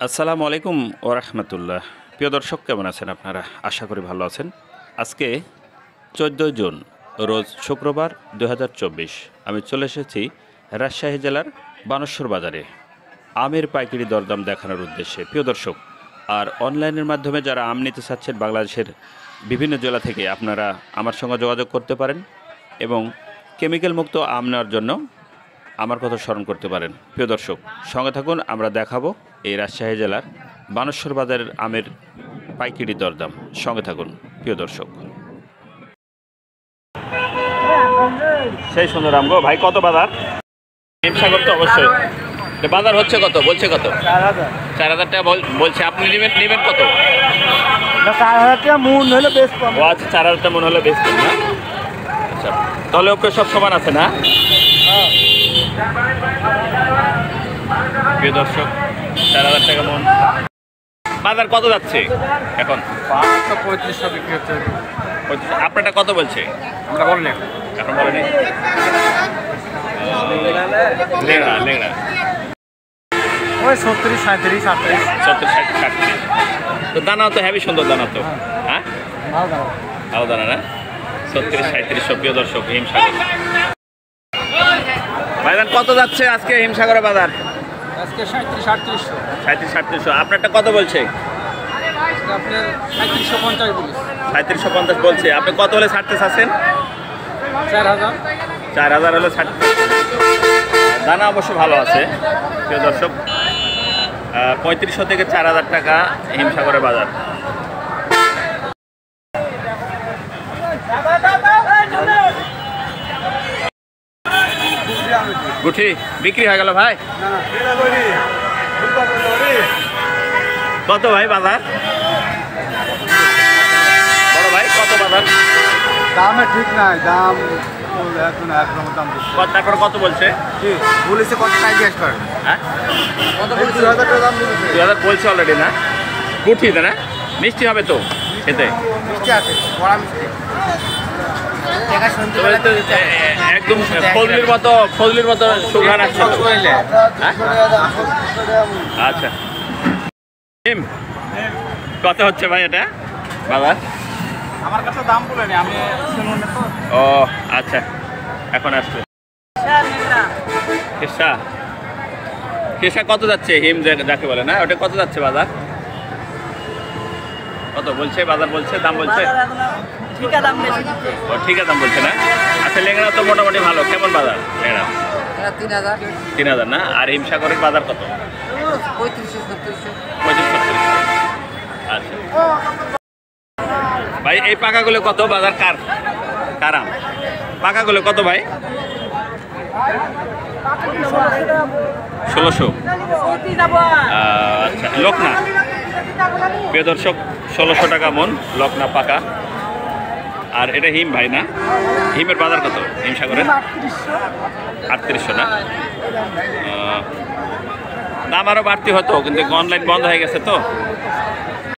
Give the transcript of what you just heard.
আসসালামু আলাইকুম ওরহমতুল্লাহ। প্রিয় দর্শক, কেমন আছেন আপনারা? আশা করি ভালো আছেন। আজকে 14 জুন, রোজ শুক্রবার 2024। আমি চলে এসেছি রাজশাহী জেলার বানেশ্বর বাজারে আমের পাইকারি দরদাম দেখানোর উদ্দেশ্যে। প্রিয় দর্শক, আর অনলাইনের মাধ্যমে যারা আম নিতে চাচ্ছেন বাংলাদেশের বিভিন্ন জেলা থেকে, আপনারা আমার সঙ্গে যোগাযোগ করতে পারেন এবং কেমিক্যাল মুক্ত আম নেওয়ার জন্য আমার কথা স্মরণ করতে পারেন। প্রিয় দর্শক, সঙ্গে থাকুন, আমরা দেখাবো এই রাজশাহী জেলার বানেশ্বর বাজারের আমের পাইকারি দরদাম। সঙ্গে থাকুন প্রিয় দর্শক। সেই সুন্দর আম গো ভাই, কত বাজার? হিমসাগর তো অবশ্যই বাজার হচ্ছে কত, বলছে কত? 4,000 টাকা বলছে। আপনি নেবেন কত? 4,000 টাকা মন হলে বেশ কম। ও আচ্ছা, 4,000 টাকা মন হলে বেশ কম না? আচ্ছা, তাহলে ওকে সব সমান আছে না? প্রিয় দর্শক, 4,000 টাকা মন। বাজার কত যাচ্ছে এখন? 3500 বিক্রি হচ্ছে। আপনারটা কত বলছে? আমরা বলেন এখন বলেনি। লেংড়া লেংড়া ওই 37, 37, 38। 70, 60, 60। তো দানাও তো হেভি সুন্দর দানা তো। হ্যাঁ, ভালো দানা না? 36, 37। প্রিয় দর্শক, হিমসাগর বাজার কত যাচ্ছে আজকে? হিমসাগরের বাজার আজকে 37, 3800। 37, 38। আপনারটা কত বলছে? আপনার 3750 বলিস। 3750 বলছে। আপনি কত হলে ছাড়তে চাচ্ছেন? 4000। 4000 হলে ছাড়তে। দানা অবশ্য ভালো আছে প্রিয় দর্শক। 3500 থেকে 4000 টাকা হিমসাগরের বাজার। গুঠি বিক্রি হয়ে গেল ভাই। কত ভাই বাজার? বড় ভাই, কত বাজার? দামে ঠিক নাই, দাম এখন একদম দাম বেশি। তারপর কত বলছে? কি বলেছে? কত টাকা জিজ্ঞেস করেন? হ্যাঁ, কত বলেছে? 2000 টাকা দাম বলেছে। 2000 বলছে অলরেডি না? গুঠি তাই না? মিষ্টি হবে তো খেতে? মিষ্টি আছে, বড় মিষ্টি। টাকা শুনতে তো বলতে একদম ফজলির মতো সুঘ্রাণ আসছে তো। হ্যাঁ? আচ্ছা, কত হচ্ছে ভাই এটা বাজার? আমার কাছে দাম বলেনি, আমি শুনুন তো। ও আচ্ছা, এখন আসছে কেশা। কত যাচ্ছে হিম যাকে বলে না, ওটা কত যাচ্ছে বাজার? কত বলছে বাজার? বলছে দাম বলছে? ও ঠিক আছে, দাম বলছে না? আচ্ছা, লেংড়া তো মোটামুটি ভালো। কেমন বাজার লেংড়া? 3000। 3000 না? আর হিমসাগরের বাজার কত? 3500, 3500। আচ্ছা ভাই, এই পাকাগুলো কত বাজার? কারাম পাকাগুলো কত ভাই? 1600। আচ্ছা, লকনা। প্রিয় দর্শক, 1600 টাকা মন লকনা পাকা। আর এটা হিম ভাই না? হিমের বাজার কত হিমসাগরের? 3800 না? দাম আরও বাড়তি হতো, কিন্তু অনলাইন বন্ধ হয়ে গেছে তো।